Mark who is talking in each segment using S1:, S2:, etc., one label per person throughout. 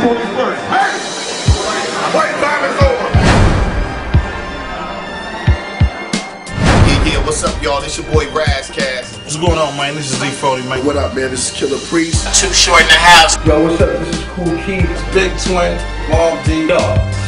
S1: 21st. Hey! Playtime is over.
S2: Yeah, what's up, y'all? This your boy Razzcast.
S3: What's going on, man? This is Z40, man.
S1: What up, man? This is Killer Priest.
S2: Too Short in the house.
S4: Yo, what's up? This is Cool Keith.
S3: Big Twin, Mom D.
S4: Yo,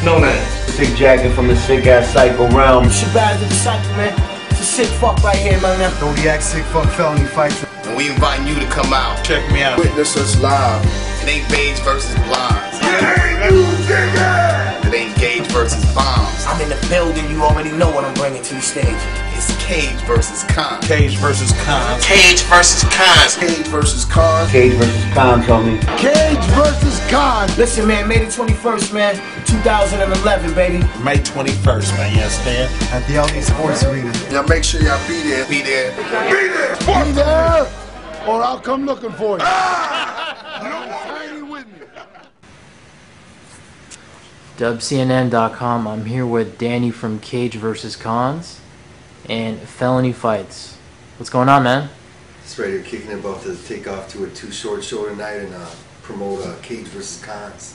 S4: no name. Sick Jacket from the sick ass Psycho realm.
S5: Shabazz the Disciple, man. It's a sick fuck right here, man.
S6: Zodiac sick fuck felony fights.
S2: And we inviting you to come out.
S3: Check me out.
S1: Witness us live.
S2: It ain't beige versus blondes.
S1: DUBCNN.
S2: It ain't gauge versus bombs.
S5: I'm in the building, you already know what I'm bringing to the stage.
S2: It's Cage versus Con.
S3: Cage versus Cons.
S2: Cage versus Cons.
S1: Cage versus Con.
S4: Cage versus Cons, homie.
S1: Cage versus Con.
S5: Listen, man, May the 21st, man, 2011, baby.
S3: May 21st, man. You understand?
S6: At the LA Sports Arena.
S1: Y'all make sure y'all be there.
S2: Be there.
S1: Be there. Be there, or I'll come looking for you. You don't want Tiny with me.
S7: DUBCNN.com. I'm here with Danny from Cage vs. Cons and Felony Fights. What's going on, man?
S8: Just ready to kicking it, about to take off to a Too Short show tonight and promote Cage vs. Cons.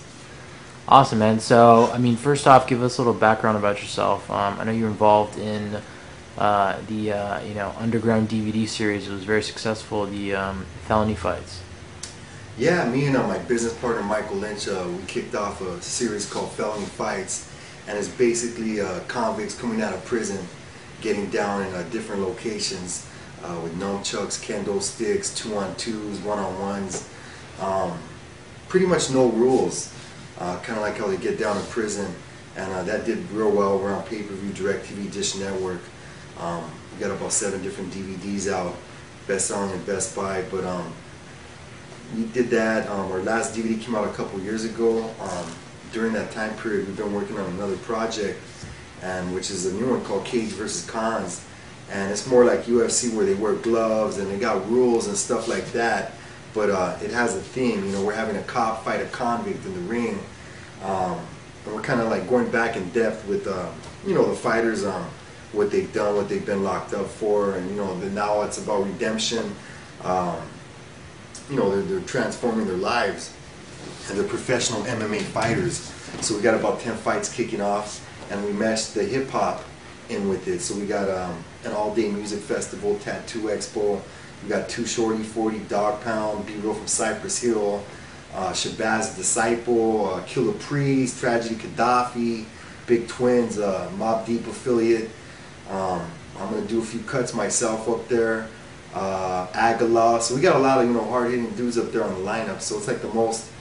S7: Awesome, man. So, I mean, first off, give us a little background about yourself. I know you're involved in the underground DVD series. It was very successful. The Felony Fights.
S8: Yeah, me and my business partner Michael Lynch, we kicked off a series called Felony Fights, and it's basically convicts coming out of prison, getting down in different locations with nunchucks, kendo sticks, 2-on-2s, 1-on-1s, pretty much no rules, kind of like how they get down in prison, and that did real well. We're on pay-per-view, DirecTV, Dish Network. We got about 7 different DVDs out, best selling at Best Buy, but we did that. Our last DVD came out a couple years ago. During that time period, we've been working on another project, and which is a new one called Cage vs. Cons, and it's more like UFC where they wear gloves and they got rules and stuff like that. But it has a theme. You know, we're having a cop fight a convict in the ring, and we're kind of like going back in depth with you know, the fighters, what they've done, what they've been locked up for, and you know, now it's about redemption. You know, they're transforming their lives, and they're professional MMA fighters. So we got about 10 fights kicking off, and we meshed the hip hop in with it. So we got an all-day music festival, Tattoo Expo. We got Too Short, 40, Dog Pound, B-Roll from Cypress Hill, Shabazz the Disciple, Killer Priest, Tragedy Gaddafi, Big Twins, Mobb Deep affiliate. I'm gonna do a few cuts myself up there. Agala, so we got a lot of, you know, hard-hitting dudes up there on the lineup. So it's like the most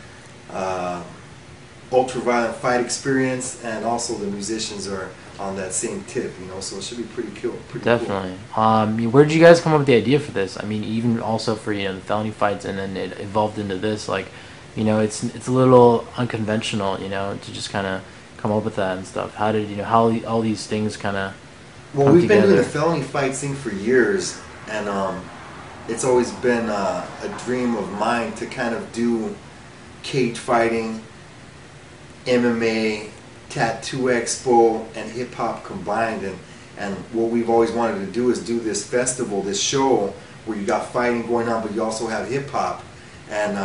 S8: ultra-violent fight experience, and also the musicians are on that same tip, you know. So it should be pretty cool.
S7: Definitely. Cool. Where did you guys come up with the idea for this? I mean, even also for, you know, the Felony Fights, and then it evolved into this. Like, you know, it's a little unconventional, you know, to just kind of come up with that and stuff. How did, you know, how all these things kind of
S8: Well, we've been doing the Felony Fights thing for years, and it's always been a dream of mine to kind of do cage fighting, MMA, Tattoo Expo, and hip hop combined. And what we've always wanted to do is do this festival, this show where you got fighting going on, but you also have hip hop, and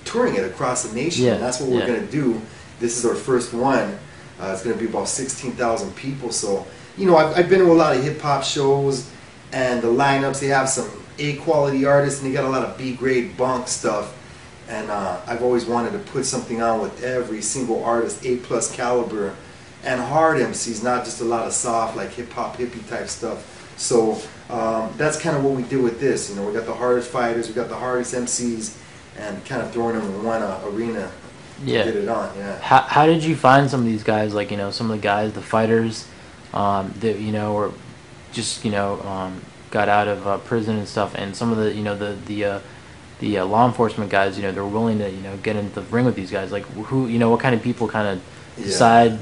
S8: touring it across the nation.
S7: Yeah,
S8: and that's what we're going to do. This is our first one. It's going to be about 16,000 people. So, you know, I've been to a lot of hip hop shows, and the lineups, they have some A-quality artists, and they got a lot of B-grade bunk stuff. And I've always wanted to put something on with every single artist, A-plus caliber, and hard MCs, not just a lot of soft, like hip-hop, hippie type stuff. So that's kind of what we did with this. You know, we got the hardest fighters, we got the hardest MCs, and kind of throwing them in one arena.
S7: Yeah.
S8: Get it on, yeah.
S7: How did you find some of these guys? Like, you know, some of the guys, the fighters, that, you know, were just, you know, got out of prison and stuff, and some of the, you know, the law enforcement guys, you know, they're willing to, you know, get into the ring with these guys. Like, who, you know, what kind of people kind of decide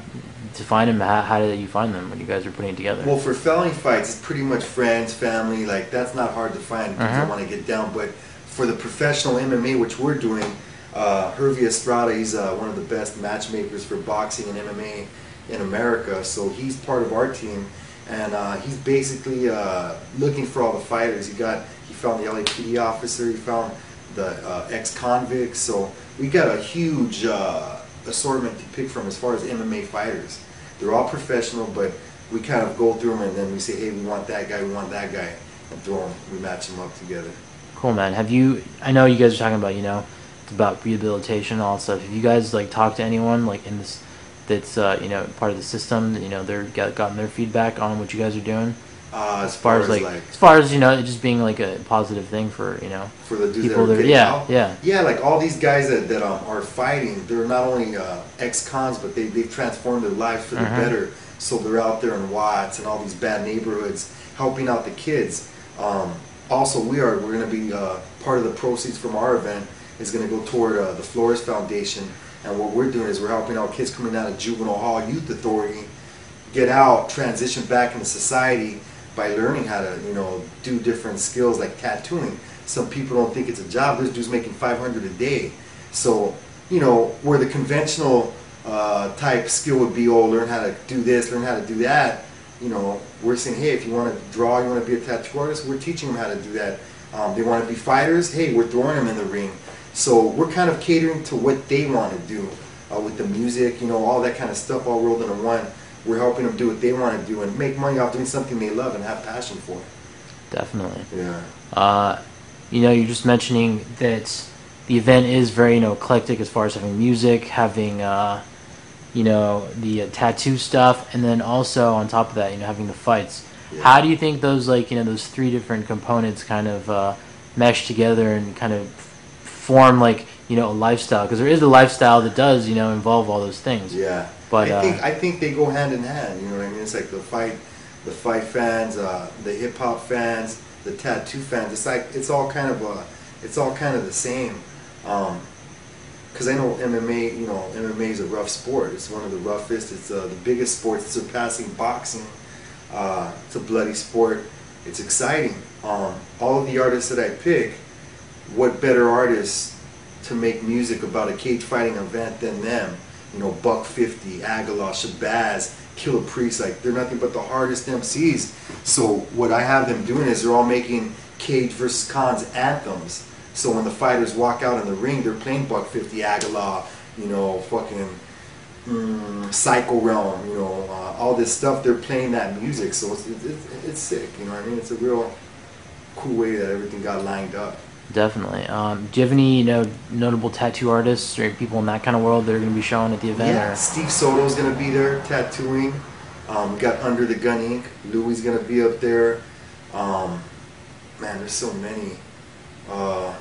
S7: to find them? How did you find them when you guys were putting it together?
S8: Well, for Felony Fights, it's pretty much friends, family. Like, that's not hard to find if you want to get down. But for the professional MMA, which we're doing, Hervey Estrada, he's one of the best matchmakers for boxing and MMA in America. So he's part of our team, and he's basically looking for all the fighters. He found the LAPD officer. He found the ex-convicts. So we got a huge assortment to pick from as far as MMA fighters. They're all professional, but we kind of go through them and then we say, hey, we want that guy, we want that guy, and throw them, we match them up together.
S7: Cool, man. Have you? I know you guys are talking about, you know, it's about rehabilitation and all that stuff. Have you guys like talked to anyone like in this that's you know, part of the system? You know, they're gotten their feedback on what you guys are doing.
S8: As far as like,
S7: as far as, you know, it just being like a positive thing for, you know,
S8: for the dudes
S7: people
S8: that are getting out. Yeah, like all these guys that are fighting, they're not only ex-cons, but they've transformed their lives for the better. So they're out there in Watts and all these bad neighborhoods helping out the kids. Also, we're going to be part of the proceeds from our event is going to go toward the Flores Foundation. And what we're doing is we're helping out kids coming out of juvenile hall youth authority get out, transition back into society by learning how to, you know, do different skills like tattooing. Some people don't think it's a job. This dude's making $500 a day. So, you know, where the conventional type skill would be, oh, learn how to do this, learn how to do that. You know, we're saying, hey, if you want to draw, you want to be a tattoo artist, we're teaching them how to do that. They want to be fighters, hey, we're throwing them in the ring. So we're kind of catering to what they want to do with the music, you know, all that kind of stuff all rolled into one. We're helping them do what they want to do and make money off doing something they love and have passion for.
S7: Definitely.
S8: Yeah.
S7: You know, you're just mentioning that the event is very, you know, eclectic as far as having music, having, you know, the tattoo stuff, and then also on top of that, you know, having the fights. Yeah. How do you think those, like, you know, those three different components kind of mesh together and kind of form, like, you know, a lifestyle? Because there is a lifestyle that does, you know, involve all those things.
S8: Yeah.
S7: But
S8: I think they go hand in hand. You know what I mean? It's like the fight fans, the hip hop fans, the tattoo fans. It's like it's all kind of the same. Because I know MMA, you know, MMA is a rough sport. It's one of the roughest. It's the biggest sport, surpassing boxing. It's a bloody sport. It's exciting. All of the artists that I pick, what better artists to make music about a cage fighting event than them? You know, Buck 50, Aguilar, Shabazz, Killer Priest, like they're nothing but the hardest MCs. So what I have them doing is they're all making Cage versus Cons anthems. So when the fighters walk out in the ring, they're playing Buck 50, Aguilar, you know, fucking Psycho Realm, you know, all this stuff. They're playing that music, so it's sick. You know what I mean? It's a real cool way that everything got lined up.
S7: Definitely. Do you have any, you know, notable tattoo artists or people in that kind of world that are going to be showing at the event?
S8: Yeah,
S7: or?
S8: Steve Soto's going to be there tattooing. We got Under the Gun Inc. Louis going to be up there. Man, there's so many.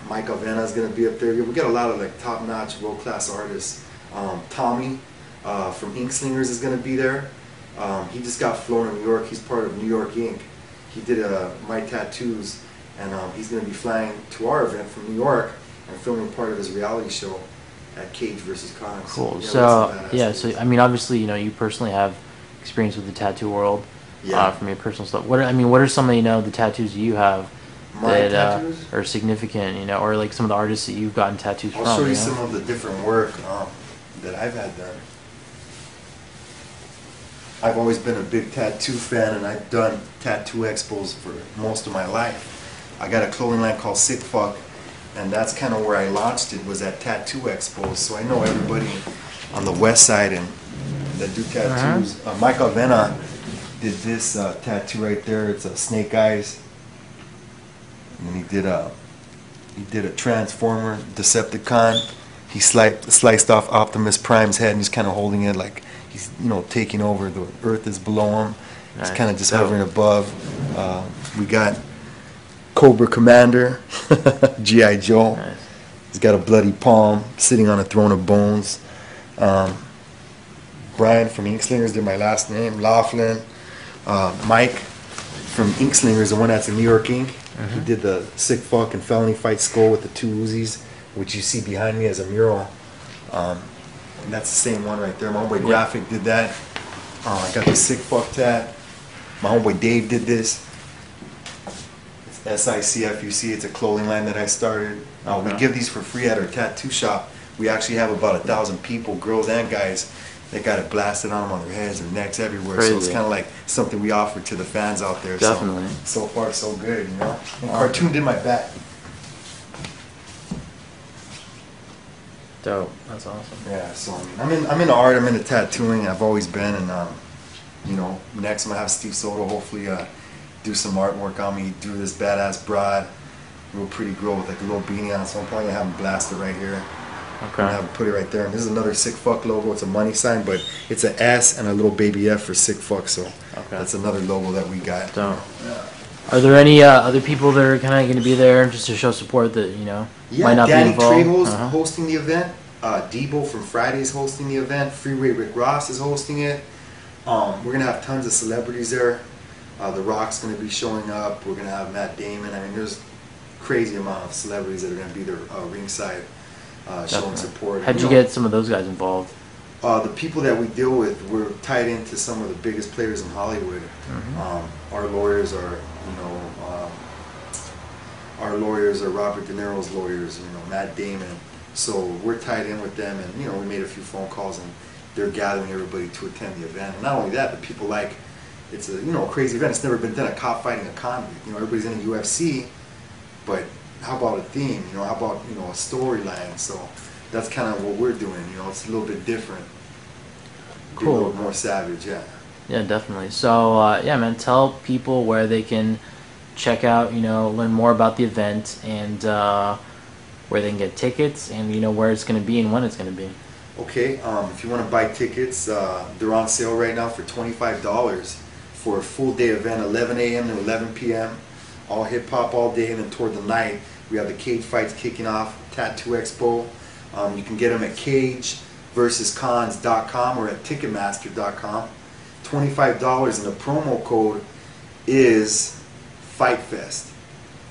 S8: Mike Avena's going to be up there. We got a lot of like top-notch, world-class artists. Tommy from Ink Slingers is going to be there. He just got flown to New York. He's part of New York Inc. He did my tattoos. And he's going to be flying to our event from New York and filming part of his reality show at Cage vs. Con.
S7: Cool. So yeah, so I mean, obviously, you know, you personally have experience with the tattoo world, from your personal stuff. What are some of, you know, the tattoos you have that are significant, you know, or like some of the artists that you've gotten tattoos from?
S8: I'll show you some of the different work that I've had done. I've always been a big tattoo fan, and I've done tattoo expos for most of my life. I got a clothing line called Sick Fuck, and that's kind of where I launched it, was at tattoo expos. So I know everybody on the west side and that do tattoos. Mike Avena did this tattoo right there. It's a snake eyes, and he did a Transformer Decepticon. He sliced off Optimus Prime's head, and he's kind of holding it like he's, you know, taking over. The Earth is below him. Nice. He's kind of just hovering above. We got Cobra Commander, G.I. Joe. Nice. He's got a bloody palm, sitting on a throne of bones. Brian from Ink Slingers did my last name. Laughlin. Mike from Ink Slingers, the one that's in New York Inc. He did the Sick Fuck and Felony Fight skull with the two Uzis, which you see behind me as a mural. And that's the same one right there. My homeboy Graphic did that. I got the Sick Fuck tat. My homeboy Dave did this. SICFUC, it's a clothing line that I started. We give these for free at our tattoo shop. We actually have about 1,000 people, girls and guys, that got it blasted on them on their heads, their necks, everywhere. Crazy. So it's kind of like something we offer to the fans out there.
S7: Definitely.
S8: So far, so good, you know. And Cartoon did my back.
S7: Dope. That's awesome.
S8: Yeah, so I'm in art, I'm into tattooing, I've always been, and you know, next I'm gonna have Steve Soto hopefully do some artwork on me, do this badass broad, real pretty girl with like a little beanie on, so I'm probably gonna have him blast it right here.
S7: Okay.
S8: I'm gonna have him put it right there, and this is another sick fuck logo. It's a money sign, but it's an S and a little baby F for sick fuck, so that's another logo that we got.
S7: Dope. Are there any other people that are kind of going to be there just to show support that, you know, might not
S8: Danny
S7: be involved?
S8: Trejo's hosting the event. Debo from Friday is hosting the event. Freeway Rick Ross is hosting it. We're going to have tons of celebrities there. The Rock's going to be showing up. We're going to have Matt Damon. I mean, there's crazy amount of celebrities that are going to be there ringside showing support.
S7: How'd you get some of those guys involved?
S8: The people that we deal with, we're tied into some of the biggest players in Hollywood. Our lawyers are, Robert De Niro's lawyers, Matt Damon. So we're tied in with them, and we made a few phone calls, and they're gathering everybody to attend the event. And not only that, but people it's a crazy event. It's never been done. A cop fighting a convict. Everybody's in the UFC, but how about a theme? How about a storyline? So that's kind of what we're doing. It's a little bit different.
S7: Cool.
S8: A little more savage, yeah.
S7: Yeah, definitely. So yeah, man, tell people where they can check out, learn more about the event, and where they can get tickets, and where it's going to be and when it's going to be.
S8: Okay, if you want to buy tickets, they're on sale right now for $25 for a full day event, 11 a.m. to 11 p.m. All hip hop all day, and then toward the night we have the cage fights kicking off, Tattoo Expo. You can get them at cageversuscons.com or at ticketmaster.com. $25, and the promo code is FightFest.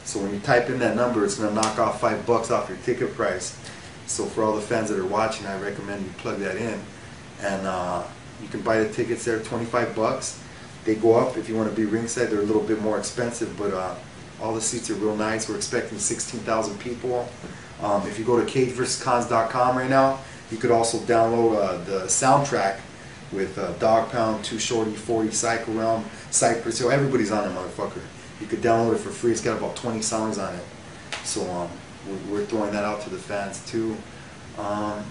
S8: So when you type in that number, it's going to knock off $5 off your ticket price. So for all the fans that are watching, I recommend you plug that in, and you can buy the tickets there, $25. They go up if you want to be ringside. They're a little bit more expensive, but all the seats are real nice. We're expecting 16,000 people. If you go to cageversuscons.com right now, you could also download the soundtrack with Dog Pound, Too Shorty, 40, Psycho Realm, Cypress Hill. Everybody's on it, motherfucker. You could download it for free. It's got about 20 songs on it. So we're throwing that out to the fans too. Yeah,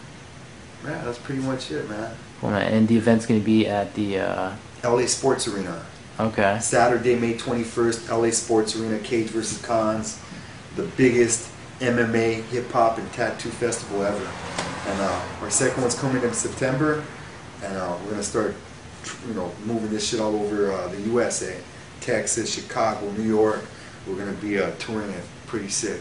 S8: that's pretty much it, man.
S7: Cool, man. And the event's going to be at the
S8: LA Sports Arena.
S7: Okay.
S8: Saturday, May 21st, LA Sports Arena, Cage vs. Cons, the biggest MMA, hip hop, and tattoo festival ever. And our second one's coming in September, and we're gonna start, moving this shit all over the USA, Texas, Chicago, New York. We're gonna be touring it pretty sick.